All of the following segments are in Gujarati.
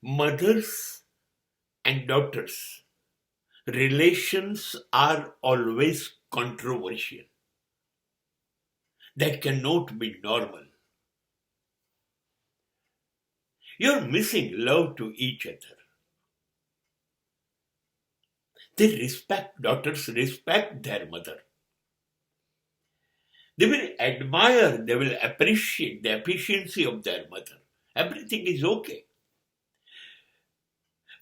Mothers and daughters relations are always controversial. That cannot be normal. You're missing love to each other. Daughters respect their mother. They will admire, they will appreciate the efficiency of their mother. Everything is okay.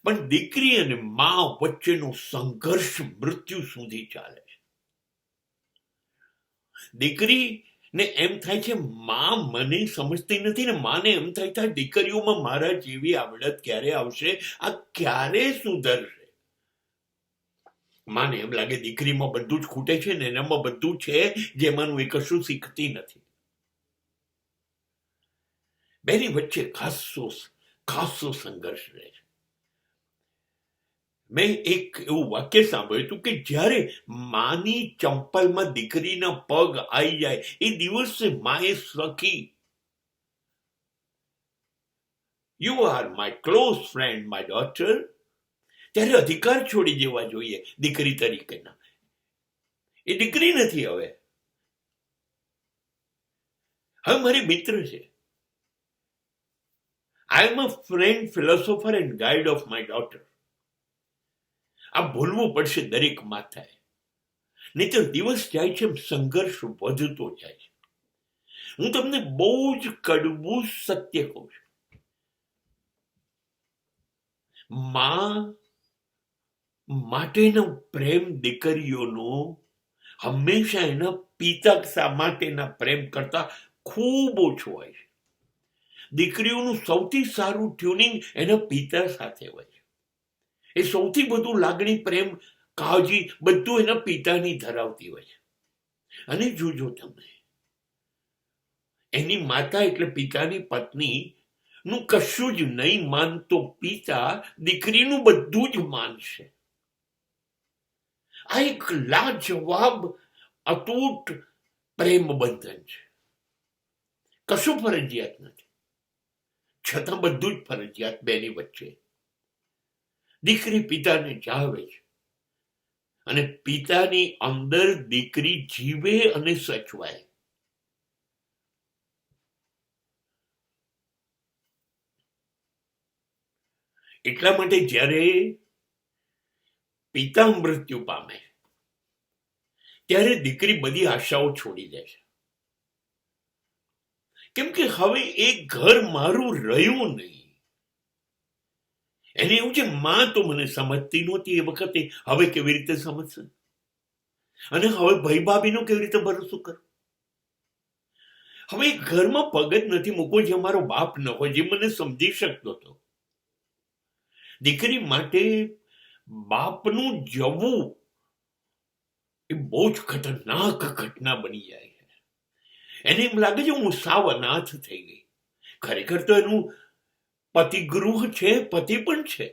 પણ દીકરી અને મા વચ્ચેનો સંઘર્ષ મૃત્યુ સુધી ચાલે છે. દીકરીને એમ થાય છે મા મને સમજતી નથી ને માને એમ થાય દીકરીઓમાં મારા જેવી આવડત ક્યારે આવશે, આ ક્યારે સુધરશે. માને એમ લાગે દીકરીમાં બધું જ ખૂટે છે ને એનામાં બધું છે જેમાંનું એ કશું શીખતી નથી. બેની વચ્ચે ખાસો સંઘર્ષ રહે છે. મેં એક એવું વાક્ય સાંભળ્યું હતું કે જ્યારે માની ચંપલમાં દીકરીના પગ આવી જાય એ દિવસે માએ સખી, you are my close friend my daughter, ત્યારે અધિકાર છોડી દેવા જોઈએ દીકરી તરીકેના. એ દીકરી નથી, હવે મારી મિત્ર છે. I am a friend, philosopher and guide of my daughter. આ ભૂલવું પડશે દરેક માથાએ, નહીં તો દિવસ જાય છે સંઘર્ષ વધતો જાય છે. હું તમને બહુ જ કડવું સત્ય કહું છું. મા માટેનો પ્રેમ દીકરીઓનો હંમેશા એના પિતા માટેના પ્રેમ કરતા ખૂબ ઓછો હોય છે. દીકરીઓનું સૌથી સારું ટ્યુનિંગ એના પિતા સાથે હોય છે. એ સૌથી બધું લાગણી, પ્રેમ, કાળજી બધું એના પિતાની ધરાવતી હોય છે. અને જોજો તમે, એની માતા એટલે પિતાની પત્ની નું કશું જ નહીં માનતો પિતા દીકરીનું બધું જ માનશે. આ એક લાજવાબ અતૂટ પ્રેમ બંધન છે. કશું ફરજિયાત નથી, છતાં બધું જ ફરજિયાત બેની વચ્ચે. દીકરી પિતાને ચાહવે છે અને પિતાની અંદર દીકરી જીવે અને સચવાય. એટલા માટે જ્યારે પિતા મૃત્યુ પામે ત્યારે દીકરી બધી આશાઓ છોડી દે છે. કેમ કે હવે એ ઘર મારું રહ્યું નહીં. એને એવું છે માં તો મને સમજતી નહોતી એ વખતે, હવે કેવી રીતે સમજશે, અને હવે ભાઈ ભાભીનો કેવી રીતે ભરોસો કરો. હવે ઘરમાં પગ જ નથી મૂકવો જે અમારો બાપ ન હોય, જે મને સમજી શકતો હતો. દીકરી માટે બાપનું જવું એ બહુ જ ખતરનાક ઘટના બની જાય છે. એને એમ લાગે છે હું સાવ અનાથ થઈ ગઈ. ખરેખર તો એનું પતિગૃહ છે, પતિ પણ છે,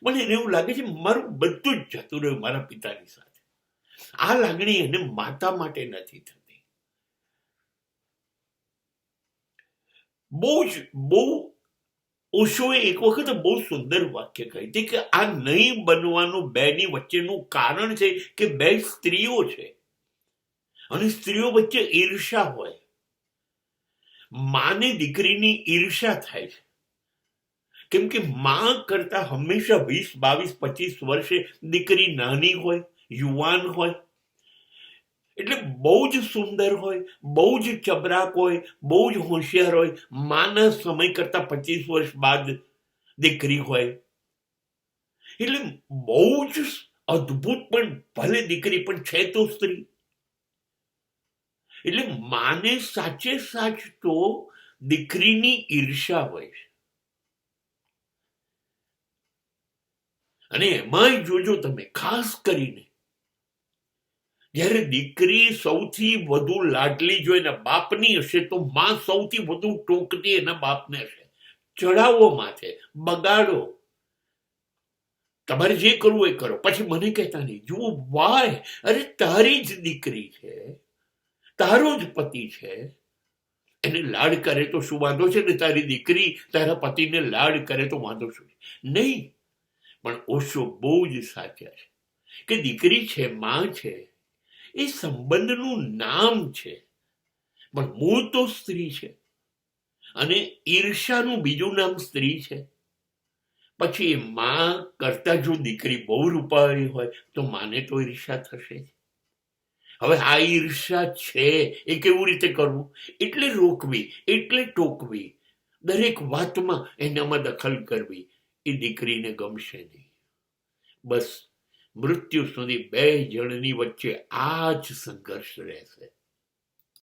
પણ એને એવું લાગે છે મારું બધું જ જતું રહ્યું મારા પિતાની સાથે. આ લાગણી એને માતા માટે નથી થતી. બહુ ઓશોએ એક વખત બહુ સુંદર વાક્ય કહી હતી કે આ નહીં બનવાનું બેની વચ્ચેનું કારણ છે કે બે સ્ત્રીઓ છે અને સ્ત્રીઓ વચ્ચે ઈર્ષા હોય. માને દીકરીની ઈર્ષા થાય છે, કેમ કે માં કરતા હંમેશા 20, 22, 25 વર્ષે દીકરી નાની હોય, યુવાન હોય, એટલે બહુ જ સુંદર હોય, બહુ જ ચબરાક હોય, બહુ જ હોશિયાર હોય. માના સમય કરતા 25 વર્ષ બાદ દીકરી હોય એટલે બહુ જ અદ્ભુત, પણ ભલે દીકરી પણ છે તો સ્ત્રી. એટલે માને સાચે સાચ તો દીકરીની ઈર્ષા હોય છે. અને એમાંય જોજો તમે, ખાસ કરીને જ્યારે દીકરી સૌથી વધુ લાડલી જો એના બાપની હશે તો માં સૌથી વધુ ટોકતી એના બાપને હશે. ચડાવો માથે, બગાડો, તમારે જે કરવું એ કરો, પછી મને કહેતા નહીં જુઓ વાય, અરે તારી જ દીકરી છે, તારો જ પતિ છે, એને લાડ કરે તો શું વાંધો છે ને, તારી દીકરી તારા પતિને લાડ કરે તો વાંધો શું છે? નહીં. પણ ઓશો બહુ જ સાચા છે કે દીકરી છે, માં છે, એ સંબંધનું નામ છે, પણ મૂળ તો સ્ત્રી છે. અને ઈર્ષાનું બીજું નામ સ્ત્રી છે. પછી માં કરતા જો દીકરી બહુ રૂપાળી હોય તો માને તો ઈર્ષા થશે. હવે આ ઈર્ષા છે એ કેવું રીતે કરવું? એટલે રોકવી, એટલે ટોકવી, દરેક વાતમાં એનામાં દખલ કરવી. એ દીકરીને ગમશે નહીં. બસ મૃત્યુ સુધી બે જણની વચ્ચે આ જ સંઘર્ષ રહેશે.